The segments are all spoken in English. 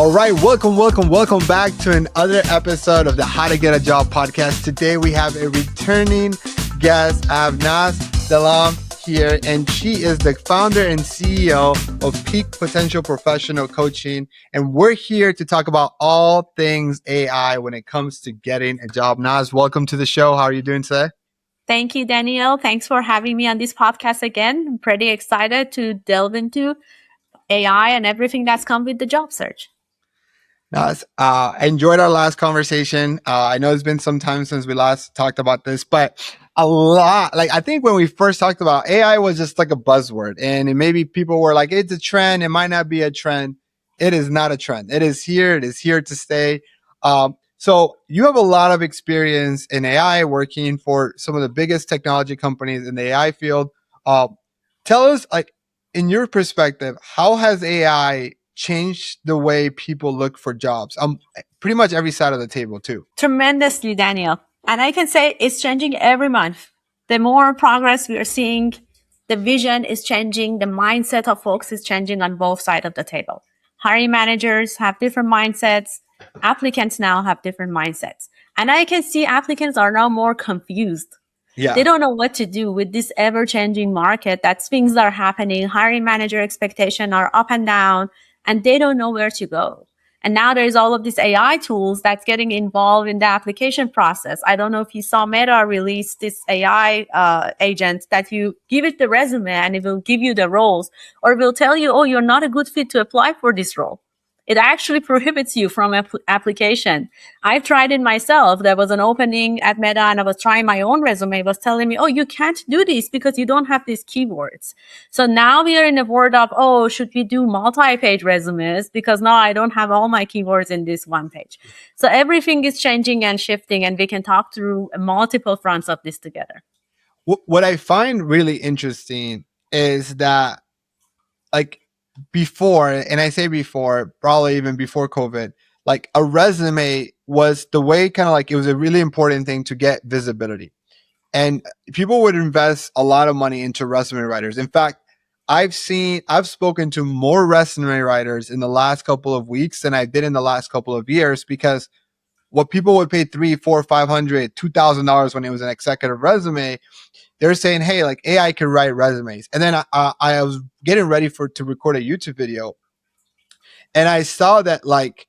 All right, welcome back to another episode of the How to Get a Job podcast. Today we have a returning guest. I have Delam here, and she is the founder and CEO of Peak Potential Professional Coaching. And we're here to talk about all things AI when it comes to getting a job. Naz, welcome to the show. How are you doing today? Thank you, Daniel. Thanks for having me on this podcast again. I'm pretty excited to delve into AI and everything that's come with the job search. Naz, enjoyed our last conversation. I know it's been some time since we last talked about this, but I think when we first talked about AI was just like a buzzword, and maybe people were like, it's a trend. It might not be a trend. It is not a trend. It is here. It is here to stay. So you have a lot of experience in AI, working for some of the biggest technology companies in the AI field. Tell us, like, in your perspective, how has AI changed the way people look for jobs? Pretty much every side of the table too. Tremendously, Daniel. And I can say it's changing every month. The more progress we are seeing, the vision is changing, the mindset of folks is changing on both sides of the table. Hiring managers have different mindsets. Applicants now have different mindsets. And I can see applicants are now more confused. Yeah. They don't know what to do with this ever-changing market, that things are happening. Hiring manager expectations are up and down, and they don't know where to go. And now there's all of these AI tools that's getting involved in the application process. I don't know if you saw Meta release this AI agent that you give it the resume and it will give you the roles, or it will tell you, oh, you're not a good fit to apply for this role. It actually prohibits you from application. I've tried it myself. There was an opening at Meta and I was trying my own resume. It was telling me, oh, you can't do this because you don't have these keywords. So now we are in a world of, oh, should we do multi-page resumes? Because now I don't have all my keywords in this one page. So everything is changing and shifting, and we can talk through multiple fronts of this together. What I find really interesting is that, like, before, and I say before, probably even before COVID, like a resume was the way, kind of like, it was a really important thing to get visibility. And people would invest a lot of money into resume writers. In fact, I've spoken to more resume writers in the last couple of weeks than I did in the last couple of years, because what people would pay $300, $400, $500, $2,000 when it was an executive resume, they're saying, hey, like, AI can write resumes. And then I was getting ready to record a YouTube video, and I saw that like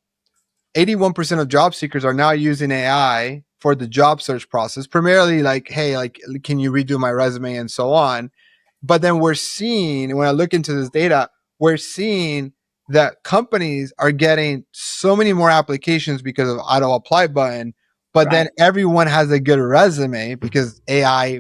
81% of job seekers are now using AI for the job search process, primarily like, hey, like, can you redo my resume and so on. But then we're seeing, when I look into this data, we're seeing that companies are getting so many more applications because of auto apply button, but then everyone has a good resume because AI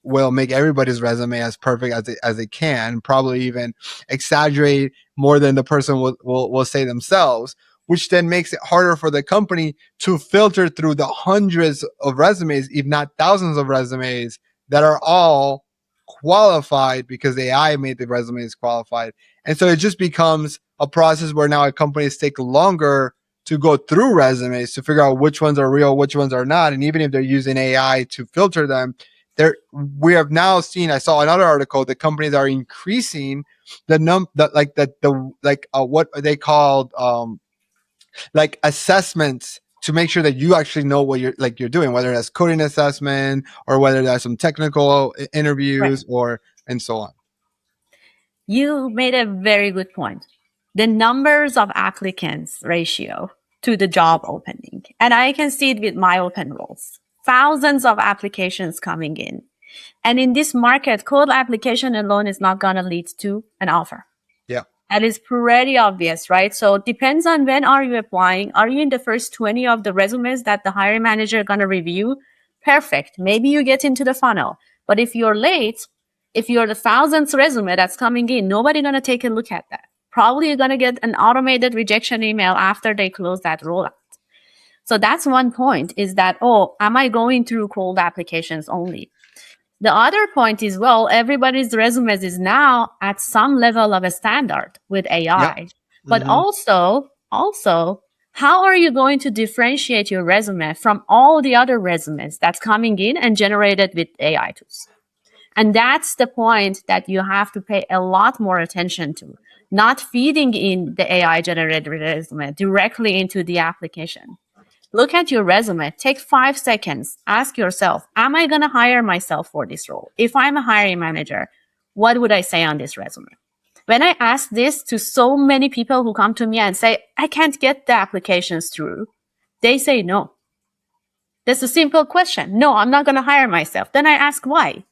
will make everybody's resume as perfect as it can, probably even exaggerate more than the person will say themselves, which then makes it harder for the company to filter through the hundreds of resumes, if not thousands of resumes, that are all qualified because AI made the resumes qualified. And so it just becomes a process where now companies take longer to go through resumes to figure out which ones are real, which ones are not. And even if they're using AI to filter them, we have now seen, I saw another article that companies are increasing what they called like assessments to make sure that you actually know what you're doing, whether that's coding assessment or whether that's some technical interviews and so on. You made a very good point. The numbers of applicants ratio to the job opening. And I can see it with my open roles. Thousands of applications coming in. And in this market, code application alone is not going to lead to an offer. Yeah. That is pretty obvious, right? So it depends on when are you applying. Are you in the first 20 of the resumes that the hiring manager is going to review? Perfect. Maybe you get into the funnel. But if you're late, if you're the 1,000th resume that's coming in, nobody's going to take a look at that. Probably you're going to get an automated rejection email after they close that rollout. So that's one point, is that, oh, am I going through cold applications only? The other point is, well, everybody's resumes is now at some level of a standard with AI. Yep. But also, how are you going to differentiate your resume from all the other resumes that's coming in and generated with AI tools? And that's the point that you have to pay a lot more attention to. not feeding in the AI generated resume directly into the application. Look at your resume, take 5 seconds, ask yourself, am I going to hire myself for this role? If I'm a hiring manager, what would I say on this resume? When I ask this to so many people who come to me and say, I can't get the applications through, they say no. That's a simple question. No, I'm not going to hire myself. Then I ask why.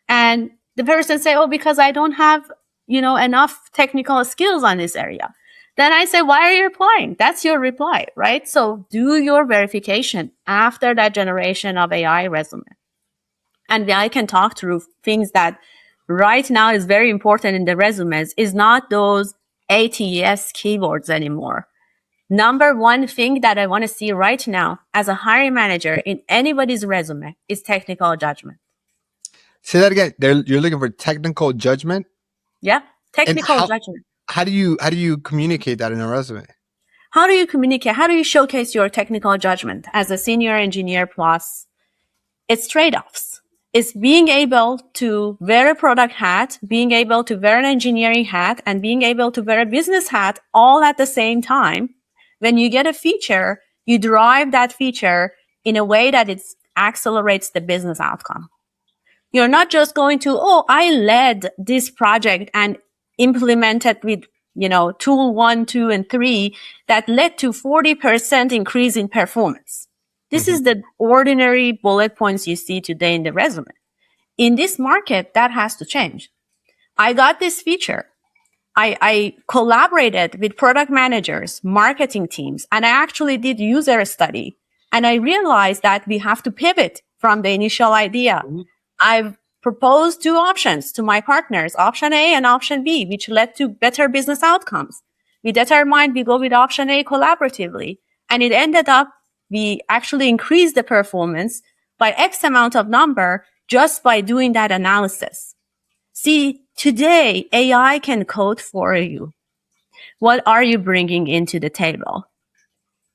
And the person say, oh, because I don't have, enough technical skills on this area. Then I say, why are you applying? That's your reply, right? So do your verification after that generation of AI resume. And I can talk through things that right now is very important in the resumes is not those ATS keywords anymore. Number one thing that I want to see right now as a hiring manager in anybody's resume is technical judgment. Say that again. You're looking for technical judgment. Yeah, And technical judgment. how do you communicate that in a resume? How do you communicate? How do you showcase your technical judgment as a senior engineer plus? It's trade-offs. It's being able to wear a product hat, being able to wear an engineering hat, and being able to wear a business hat all at the same time. When you get a feature, you drive that feature in a way that it accelerates the business outcome. You're not just going to, oh, I led this project and implemented with, tool 1, 2, and 3 that led to 40% increase in performance. This is the ordinary bullet points you see today in the resume. In this market, that has to change. I got this feature. I collaborated with product managers, marketing teams, and I actually did user study. And I realized that we have to pivot from the initial idea. I've proposed 2 options to my partners, option A and option B, which led to better business outcomes. We determined we go with option A collaboratively. And it ended up, we actually increased the performance by X amount of number just by doing that analysis. See, today, AI can code for you. What are you bringing into the table?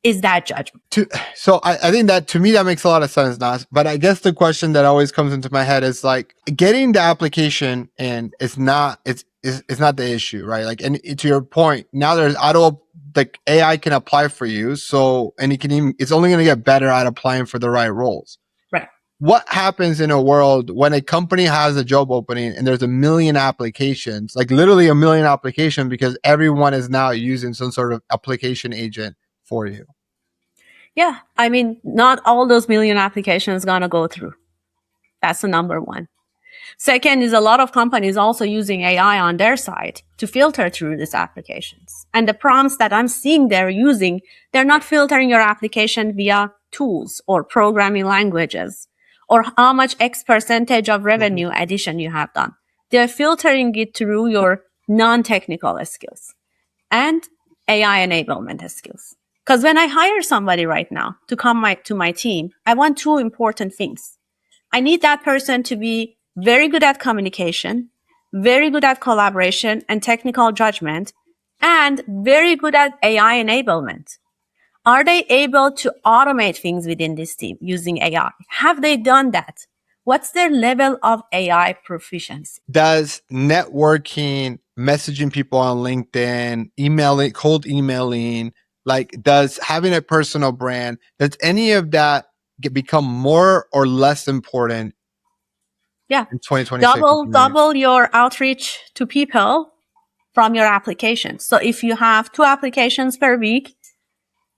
Is that judgment? So I think that to me that makes a lot of sense, Nas. But I guess the question that always comes into my head is like getting the application and it's not the issue, right? Like, and to your point, now there's like AI can apply for you, so and it's only going to get better at applying for the right roles. Right. What happens in a world when a company has a job opening and there's a million applications, like literally a million applications, because everyone is now using some sort of application agent for you? Yeah. I mean, not all those million applications going to go through. That's the number one. Second is a lot of companies also using AI on their side to filter through these applications. And the prompts that I'm seeing they're using, they're not filtering your application via tools or programming languages or how much X percentage of revenue addition you have done. They're filtering it through your non-technical skills and AI enablement skills. Because when I hire somebody right now to come to my team, I want 2 important things. I need that person to be very good at communication, very good at collaboration and technical judgment, and very good at AI enablement. Are they able to automate things within this team using AI? Have they done that? What's their level of AI proficiency? Does networking, messaging people on LinkedIn, emailing, cold emailing, like does having a personal brand, does any of that become more or less important? Yeah. In 2026? Double your outreach to people from your applications. So if you have 2 applications per week,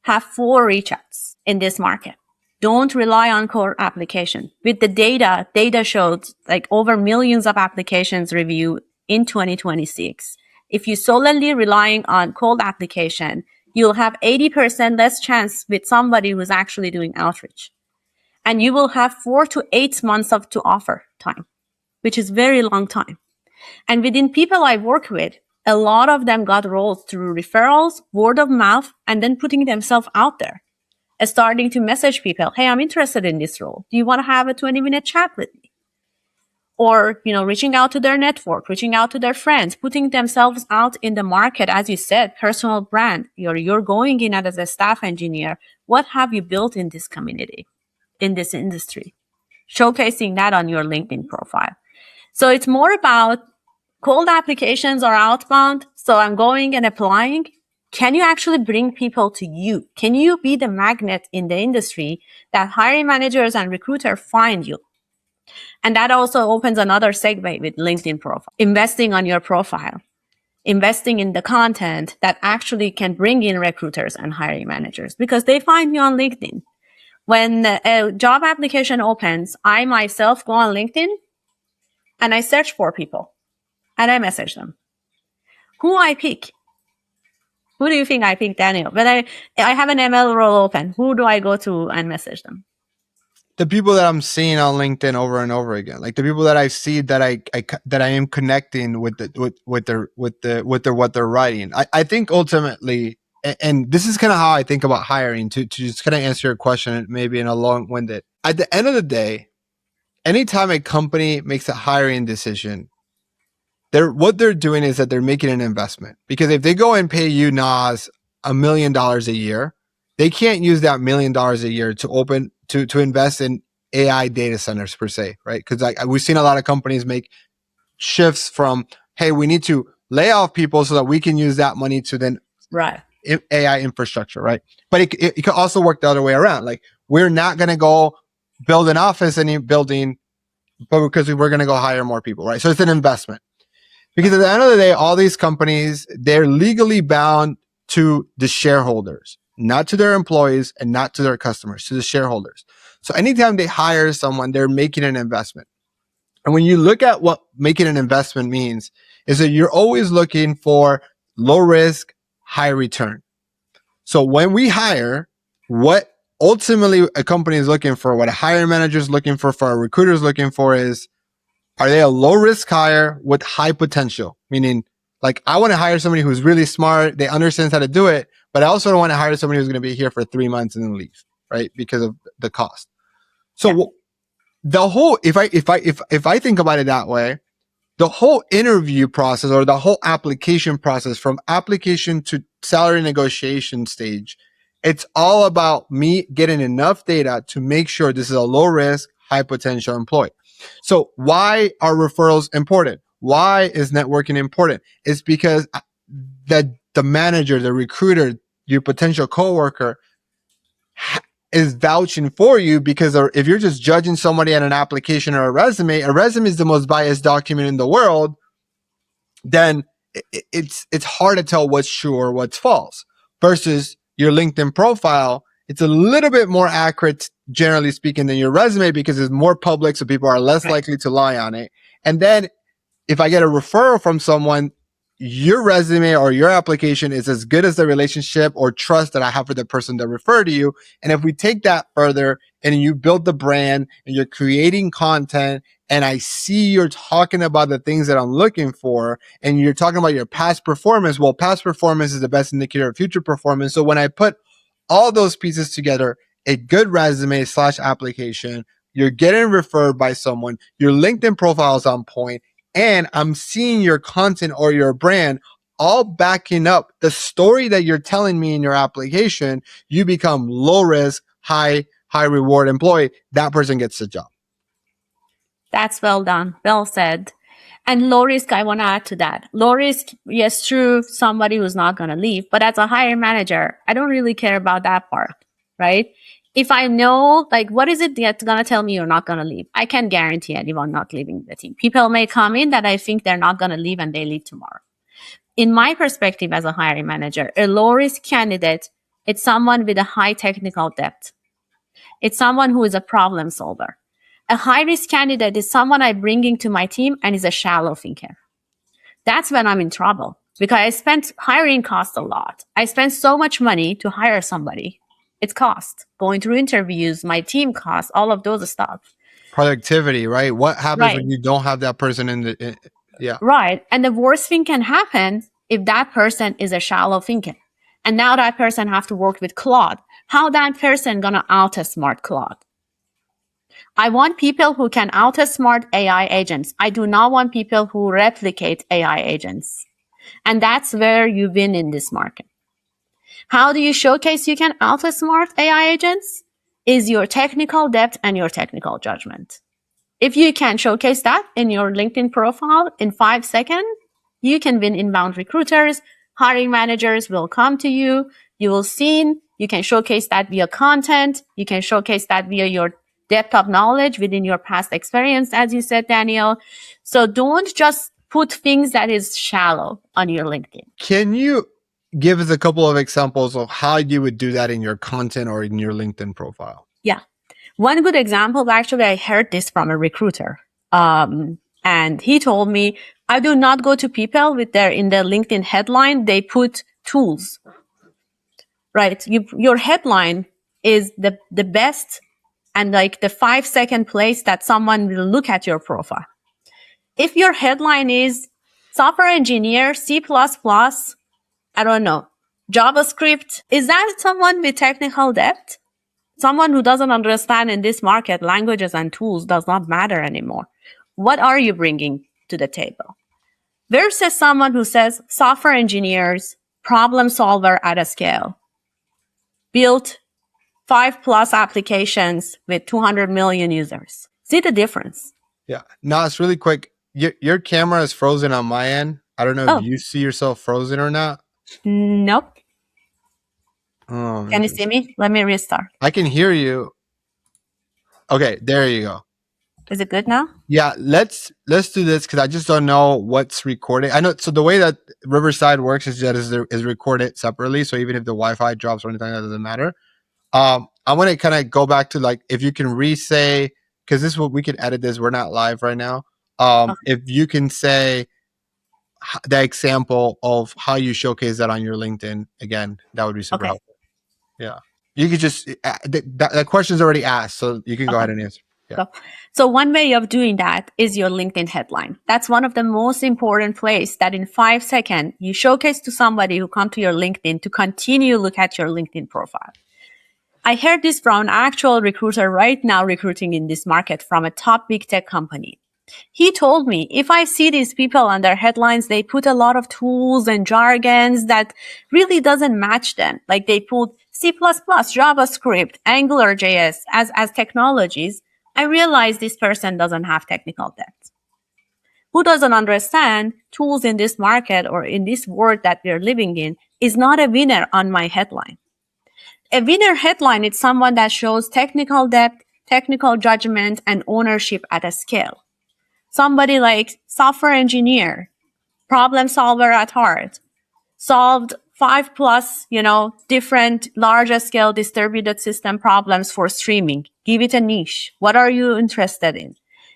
have 4 reach outs in this market. Don't rely on core application. With the data showed like over millions of applications reviewed in 2026. If you solely relying on cold application, you'll have 80% less chance with somebody who's actually doing outreach. And you will have 4 to 8 months of to offer time, which is very long time. And within people I work with, a lot of them got roles through referrals, word of mouth, and then putting themselves out there. Starting to message people, hey, I'm interested in this role. Do you want to have a 20-minute chat with me? Or, reaching out to their network, reaching out to their friends, putting themselves out in the market. As you said, personal brand. You're going in as a staff engineer. What have you built in this community, in this industry? Showcasing that on your LinkedIn profile. So it's more about Cold applications are outbound, so I'm going and applying. Can you actually bring people to you? Can you be the magnet in the industry that hiring managers and recruiters find you? And that also opens another segue with LinkedIn profile. Investing on your profile, investing in the content that actually can bring in recruiters and hiring managers because they find you on LinkedIn. When a job application opens, I myself go on LinkedIn and I search for people and I message them. Who I pick? Who do you think I pick, Daniel? When I have an ML role open, who do I go to and message them? The people that I'm seeing on LinkedIn over and over again, like the people that I see that I am connecting with their what they're writing. I think ultimately, and this is kind of how I think about hiring to just kind of answer your question, maybe in a long winded. At the end of the day, anytime a company makes a hiring decision, what they're doing is that they're making an investment, because if they go and pay you Nas $1 million a year, they can't use that $1 million a year to invest in AI data centers per se, right? Because we've seen a lot of companies make shifts from, hey, we need to lay off people so that we can use that money to then Right. AI infrastructure, right? But it could also work the other way around. Like, we're not going to go build an office in a building, but because we're going to go hire more people, right? So it's an investment. Because at the end of the day, all these companies, they're legally bound to the shareholders, not to their employees and not to their customers, to the shareholders. So anytime they hire someone, they're making an investment. And when you look at what making an investment means, is that you're always looking for low risk, high return. So when we hire, what ultimately a company is looking for, what a hiring manager is looking for a recruiter is looking for is, are they a low risk hire with high potential? Meaning, like, I want to hire somebody who's really smart, they understand how to do it, but I also don't want to hire somebody who's going to be here for 3 months and then leave, right? Because of the cost. So Yeah. the whole, if I think about it that way, the whole interview process or the whole application process, from application to salary negotiation stage, it's all about me getting enough data to make sure this is a low risk, high potential employee. So why are referrals important? Why is networking important? It's because the manager, the recruiter, your potential coworker is vouching for you, because if you're just judging somebody at an application or a resume is the most biased document in the world, then it's hard to tell what's true or what's false. Versus your LinkedIn profile, it's a little bit more accurate, generally speaking, than your resume, because it's more public, so people are less likely to lie on it. And then if I get a referral from someone, your resume or your application is as good as the relationship or trust that I have for the person that referred to you. And if we take that further and you build the brand and you're creating content, and I see you're talking about the things that I'm looking for, and you're talking about your past performance, well, past performance is the best indicator of future performance. So when I put all those pieces together, a good resume / application, you're getting referred by someone, your LinkedIn profile is on point, and I'm seeing your content or your brand all backing up the story that you're telling me in your application, you become low risk, high reward employee. That person gets the job. That's well done. Well said. And low risk, I want to add to that. Low risk, yes, true, somebody who's not going to leave. But as a hiring manager, I don't really care about that part, right? If I know, like, what is it that's going to tell me you're not going to leave? I can guarantee anyone not leaving the team. People may come in that I think they're not going to leave and they leave tomorrow. In my perspective as a hiring manager, a low risk candidate, it's someone with a high technical depth. It's someone who is a problem solver. A high risk candidate is someone I bring into my team and is a shallow thinker. That's when I'm in trouble, because I spent hiring cost a lot. I spent so much money to hire somebody. It's cost. Going through interviews, my team costs, all of those stuff. Productivity, right? What happens when you don't have that person yeah. Right. And the worst thing can happen if that person is a shallow thinker. And now that person have to work with Claude. How that person gonna outsmart Claude? I want people who can outsmart AI agents. I do not want people who replicate AI agents. And that's where you win in this market. How do you showcase you can outsmart AI agents? Is your technical depth and your technical judgment. If you can showcase that in your LinkedIn profile in 5 seconds, you can win inbound recruiters. Hiring managers will come to you. You will see. You can showcase that via content. You can showcase that via your depth of knowledge within your past experience, as you said, Daniel. So don't just put things that is shallow on your LinkedIn. Can you give us a couple of examples of how you would do that in your content or in your LinkedIn profile? Yeah. One good example, actually, I heard this from a recruiter. And he told me, I do not go to people with in the LinkedIn headline, they put tools, right? Your headline is the best and like the 5 second place that someone will look at your profile. If your headline is software engineer, C++, I don't know, JavaScript, is that someone with technical depth? Someone who doesn't understand in this market languages and tools does not matter anymore. What are you bringing to the table? Versus someone who says software engineers, problem solver at a scale, built 5+ applications with 200 million users. See the difference? Yeah. No, it's really quick. Your camera is frozen on my end. I don't know if Oh, you see yourself frozen or not. nope. Oh, Can you see me? Let me restart. I can hear you. Okay, there you go. Is it good now? Yeah, let's do this because I just don't know what's recorded. I know, so the way that Riverside works is that is recorded separately. So even if the Wi-Fi drops or anything, that doesn't matter. I want to kind of go back to like if you can re-say, because this is what we can edit this. We're not live right now. Okay. If you can say the example of how you showcase that on your LinkedIn again, that would be super Okay. helpful. Yeah, you could just that question's already asked, so you can go ahead and answer. Yeah. So one way of doing that is your LinkedIn headline. That's one of the most important places that in 5 seconds you showcase to somebody who come to your LinkedIn to continue look at your LinkedIn profile. I heard this from an actual recruiter right now recruiting in this market from a top big tech company. He told me, if I see these people on their headlines, they put a lot of tools and jargons that really doesn't match them. Like they put C++, JavaScript, AngularJS as technologies. I realize this person doesn't have technical depth. Who doesn't understand tools in this market or in this world that we're living in is not a winner on my headline. A winner headline is someone that shows technical depth, technical judgment, and ownership at a scale. Somebody like software engineer, problem solver at heart, solved 5+ different larger scale distributed system problems for streaming. Give it a niche. What are you interested in?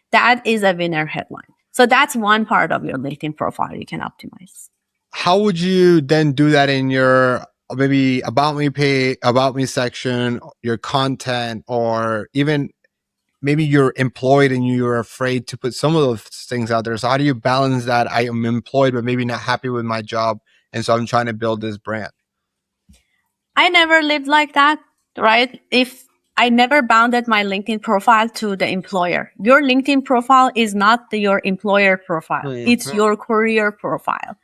That is a winner headline. So that's one part of your LinkedIn profile you can optimize. How would you then do that in your maybe about me page, about me section, your content, or even maybe you're employed and you're afraid to put some of those things out there. So how do you balance that? I am employed, but maybe not happy with my job. And so I'm trying to build this brand. I never lived like that, right? If I never bounded my LinkedIn profile to the employer. Your LinkedIn profile is not your employer profile. It's your career profile.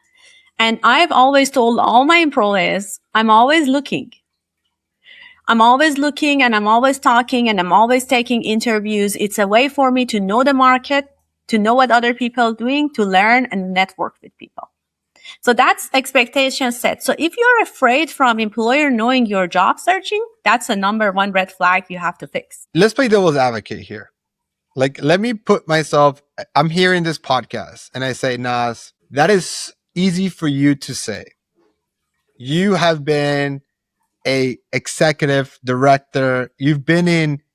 And I've always told all my employees, I'm always looking. I'm always looking and I'm always talking and I'm always taking interviews. It's a way for me to know the market, to know what other people are doing, to learn and network with people. So that's expectation set. So if you're afraid from employer knowing your job searching, that's a number one red flag you have to fix. Let's play devil's advocate here. Like, let me put myself, I'm hearing this podcast and I say, Nas, that is easy for you to say. You have been a executive director. You've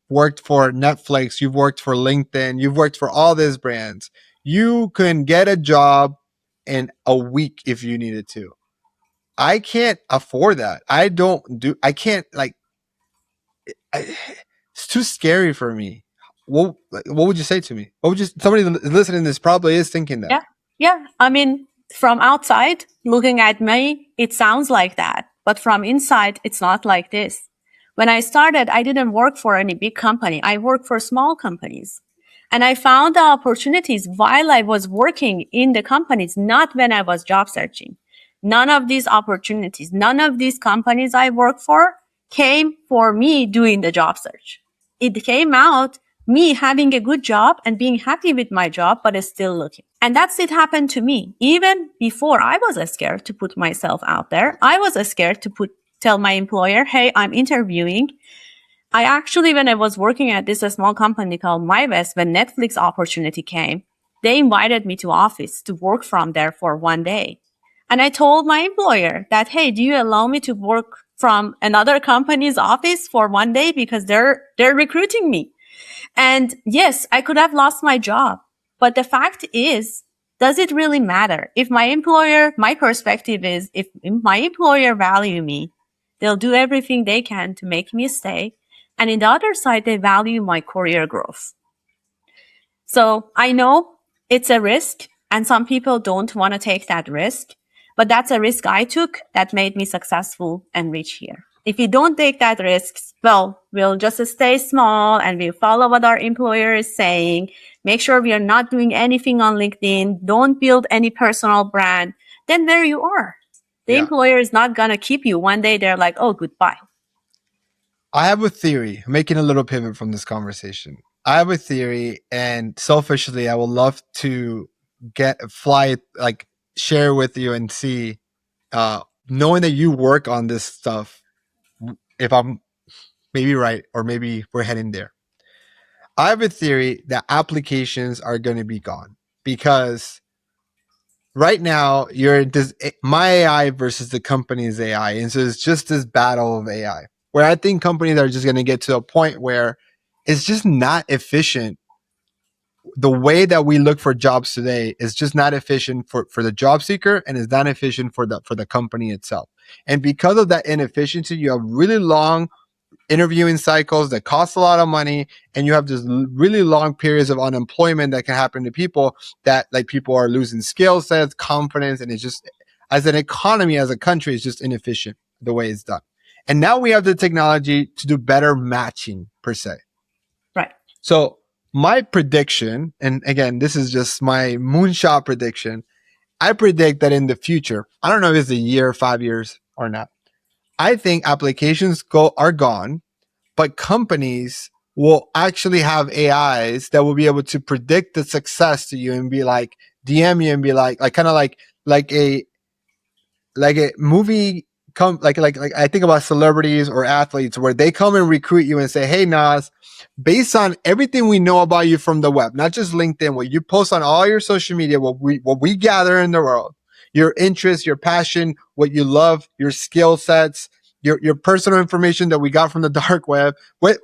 worked for Netflix. You've worked for LinkedIn. You've worked for all these brands. You can get a job in a week if you needed to. I can't afford that. I can't it's too scary for me. What would you say to me? Somebody listening to this probably is thinking that. Yeah. I mean, from outside looking at me, it sounds like that. But from inside, it's not like this. When I started, I didn't work for any big company. I worked for small companies. And I found the opportunities while I was working in the companies, not when I was job searching. None of these opportunities, none of these companies I work for came for me doing the job search. It came out me having a good job and being happy with my job, but still looking. And that's it happened to me. Even before I was scared to put myself out there, I was scared to tell my employer, hey, I'm interviewing. I actually, when I was working at this small company called MyWest, when Netflix opportunity came, they invited me to office to work from there for one day. And I told my employer that, hey, do you allow me to work from another company's office for one day because they're recruiting me? And yes, I could have lost my job. But the fact is, does it really matter? If my perspective is if my employer value me, they'll do everything they can to make me stay. And in the other side, they value my career growth. So I know it's a risk and some people don't want to take that risk, but that's a risk I took that made me successful and reach here. If you don't take that risks, well, we'll just stay small and we'll follow what our employer is saying. Make sure we are not doing anything on LinkedIn. Don't build any personal brand. Then there you are. The Yeah. employer is not going to keep you. One day they're like, oh, goodbye. I have a theory, making a little pivot from this conversation. I have a theory, and selfishly, I would love to share with you and see, knowing that you work on this stuff, if I'm maybe right or maybe we're heading there. I have a theory that applications are going to be gone because right now you're this my AI versus the company's AI, and so it's just this battle of AI. Where I think companies are just going to get to a point where it's just not efficient. The way that we look for jobs today is just not efficient for the job seeker, and is not efficient for the company itself. And because of that inefficiency, you have really long interviewing cycles that cost a lot of money, and you have this really long periods of unemployment that can happen to people, that like people are losing skill sets, confidence, and it's just, as an economy, as a country, it's just inefficient the way it's done. And now we have the technology to do better matching per se. Right. So my prediction, and again, this is just my moonshot prediction, I predict that in the future, I don't know if it's a year, 5 years or not, I think applications are gone, but companies will actually have AIs that will be able to predict the success to you and be like, DM you and be like kind of like a like a movie come like I think about celebrities or athletes where they come and recruit you and say, hey Nas, based on everything we know about you from the web, not just LinkedIn, what you post on all your social media, what we gather in the world, your interests, your passion, what you love, your skill sets, your personal information that we got from the dark web,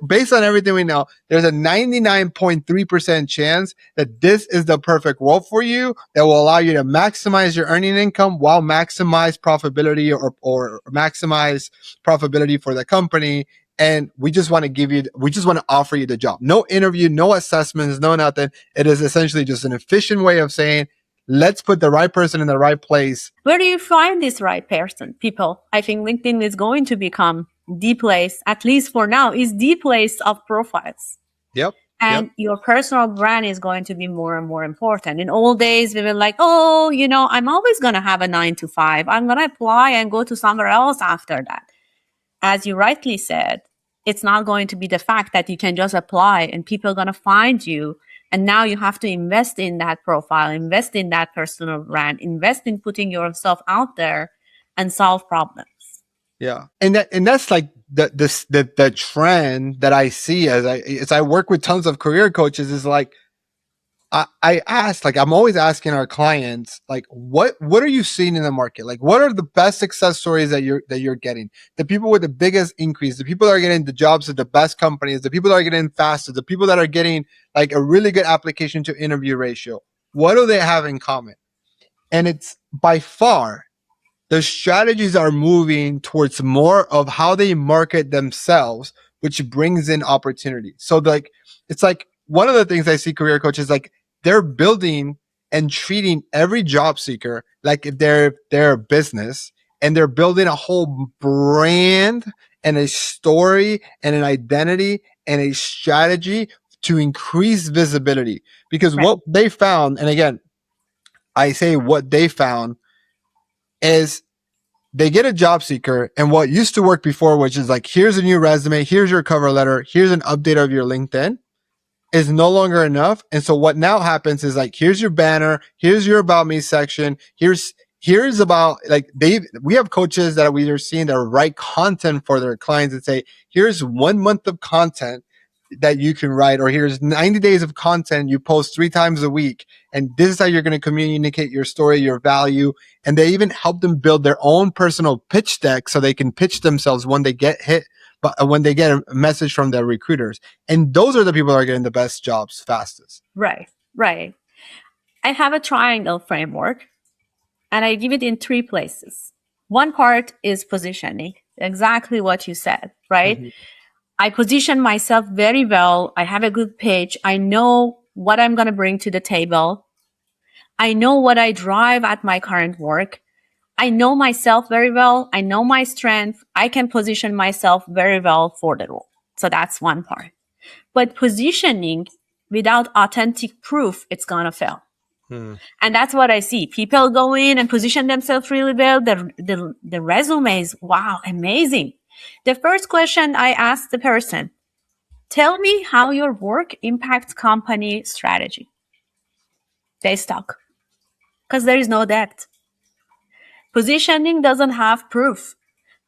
based on everything we know, there's a 99.3% chance that this is the perfect role for you that will allow you to maximize your earning income while maximize profitability or maximize profitability for the company. And we just want to offer you the job. No interview, no assessments, no nothing. It is essentially just an efficient way of saying, let's put the right person in the right place. Where do you find this right person? People, I think LinkedIn is going to become the place, at least for now, is the place of profiles. Yep. And your personal brand is going to be more and more important. In old days, we were like, oh, I'm always going to have a 9 to 5. I'm going to apply and go to somewhere else after that. As you rightly said, it's not going to be the fact that you can just apply and people are going to find you. And now you have to invest in that profile, invest in that personal brand, invest in putting yourself out there and solve problems. Yeah. And that's like the trend that I see as I work with tons of career coaches is like, I ask, like, I'm always asking our clients, like, what are you seeing in the market? Like, what are the best success stories that you're getting? The people with the biggest increase, the people that are getting the jobs at the best companies, the people that are getting faster, the people that are getting like a really good application to interview ratio. What do they have in common? And it's by far the strategies are moving towards more of how they market themselves, which brings in opportunity. So like, it's like one of the things I see career coaches, like they're building and treating every job seeker like if they're a business, and they're building a whole brand and a story and an identity and a strategy to increase visibility. Because Right. what they found, and again, I say what they found, is they get a job seeker, and what used to work before, which is like, here's a new resume, here's your cover letter, here's an update of your LinkedIn. is no longer enough. And so what now happens is like, here's your banner, here's your about me section, here's about like we have coaches that we are seeing that write content for their clients and say, here's 1 month of content that you can write, or here's 90 days of content you post 3 times a week. And this is how you're going to communicate your story, your value. And they even help them build their own personal pitch deck so they can pitch themselves when they get hit, but when they get a message from their recruiters. And those are the people that are getting the best jobs fastest. Right, right. I have a triangle framework and I give it in 3 places. One part is positioning, exactly what you said, right? Mm-hmm. I position myself very well. I have a good pitch. I know what I'm going to bring to the table. I know what I drive at my current work. I know myself very well. I know my strength. I can position myself very well for the role. So that's one part. But positioning without authentic proof, it's going to fail. And that's what I see. People go in and position themselves really well. The resume is, wow, amazing. The first question I ask the person, tell me how your work impacts company strategy. They stuck because there is no depth. Positioning doesn't have proof.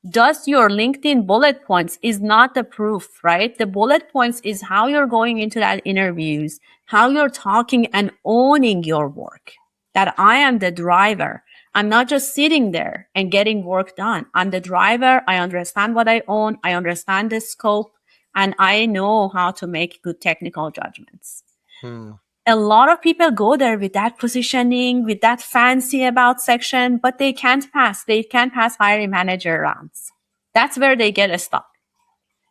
Just your LinkedIn bullet points is not the proof, right? The bullet points is how you're going into that interviews, how you're talking and owning your work. That I am the driver. I'm not just sitting there and getting work done. I'm the driver. I understand what I own. I understand the scope and I know how to make good technical judgments. A lot of people go there with that positioning, with that fancy about section, but they can't pass. They can't pass hiring manager rounds. That's where they get stuck.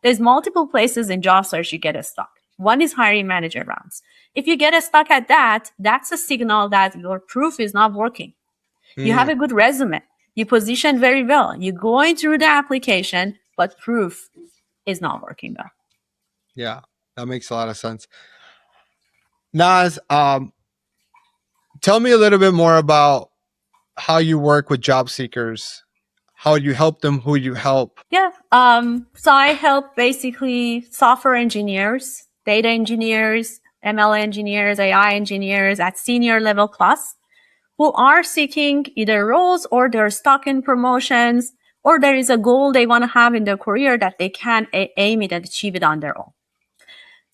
There's multiple places in job search you get stuck. One is hiring manager rounds. If you get stuck at that, that's a signal that your proof is not working. You have a good resume. You position very well. You're going through the application, but proof is not working well. Yeah, that makes a lot of sense. Naz, tell me a little bit more about how you work with job seekers, how you help them, who you help. Yeah. So I help basically software engineers, data engineers, ML engineers, AI engineers at senior level plus who are seeking either roles or they're stuck in promotions or there is a goal they want to have in their career that they can aim it and achieve it on their own.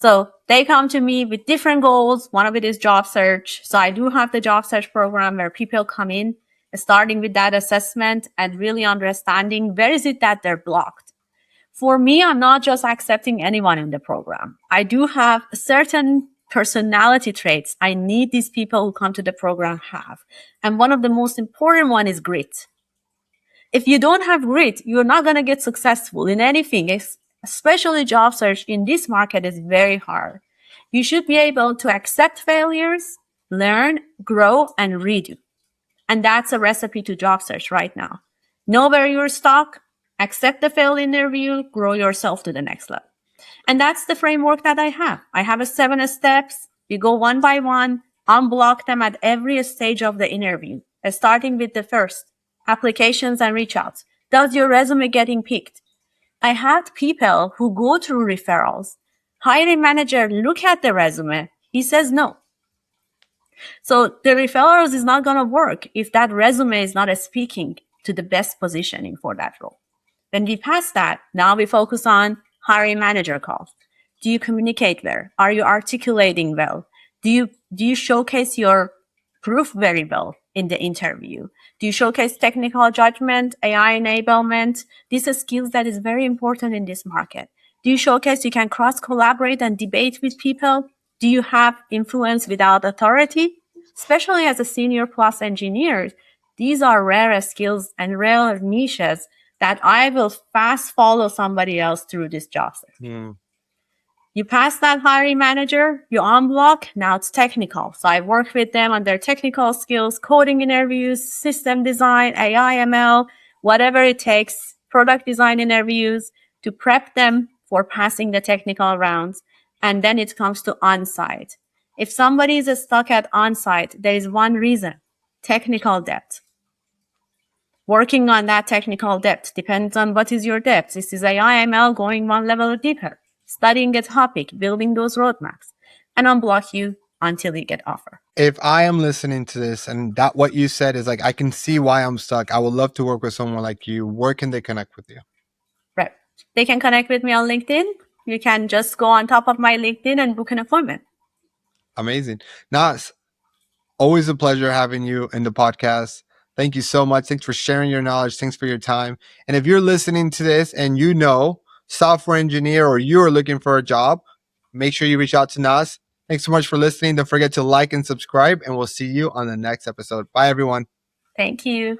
So they come to me with different goals. One of it is job search. So I do have the job search program where people come in, starting with that assessment and really understanding where is it that they're blocked. For me, I'm not just accepting anyone in the program. I do have certain personality traits I need these people who come to the program have. And one of the most important one is grit. If you don't have grit, you're not going to get successful in anything, especially job search in this market is very hard. You should be able to accept failures, learn, grow, and redo. And that's a recipe to job search right now. Know where you're stuck, accept the failed interview, grow yourself to the next level. And that's the framework that I have. I have a 7 steps. We go one by one, unblock them at every stage of the interview, starting with the first, applications and reach outs. Does your resume getting picked? I had people who go through referrals. Hiring manager look at the resume. He says no. So the referrals is not going to work if that resume is not speaking to the best positioning for that role. When we pass that, now we focus on hiring manager calls. Do you communicate well? Are you articulating well? Do you showcase your proof very well in the interview? Do you showcase technical judgment, AI enablement? These are skills that is very important in this market. Do you showcase you can cross collaborate and debate with people? Do you have influence without authority? Especially as a senior plus engineer, these are rare skills and rare niches that I will fast follow somebody else through this job search. You pass that hiring manager, you unblock, now it's technical. So I work with them on their technical skills, coding interviews, system design, AI, ML, whatever it takes, product design interviews to prep them for passing the technical rounds. And then it comes to on-site. If somebody is stuck at on-site, there is one reason, technical depth. Working on that technical depth depends on what is your depth. This is AI, ML going one level deeper, studying a topic, building those roadmaps. and unblock you until you get offer. If I am listening to this and that what you said is like, I can see why I'm stuck, I would love to work with someone like you. Where can they connect with you? Right. They can connect with me on LinkedIn. You can just go on top of my LinkedIn and book an appointment. Amazing. Nas, always a pleasure having you in the podcast. Thank you so much. Thanks for sharing your knowledge. Thanks for your time. And if you're listening to this and you know software engineer or you are looking for a job, make sure you reach out to Nas. Thanks so much for listening. Don't forget to like and subscribe, and we'll see you on the next episode. Bye, everyone. Thank you.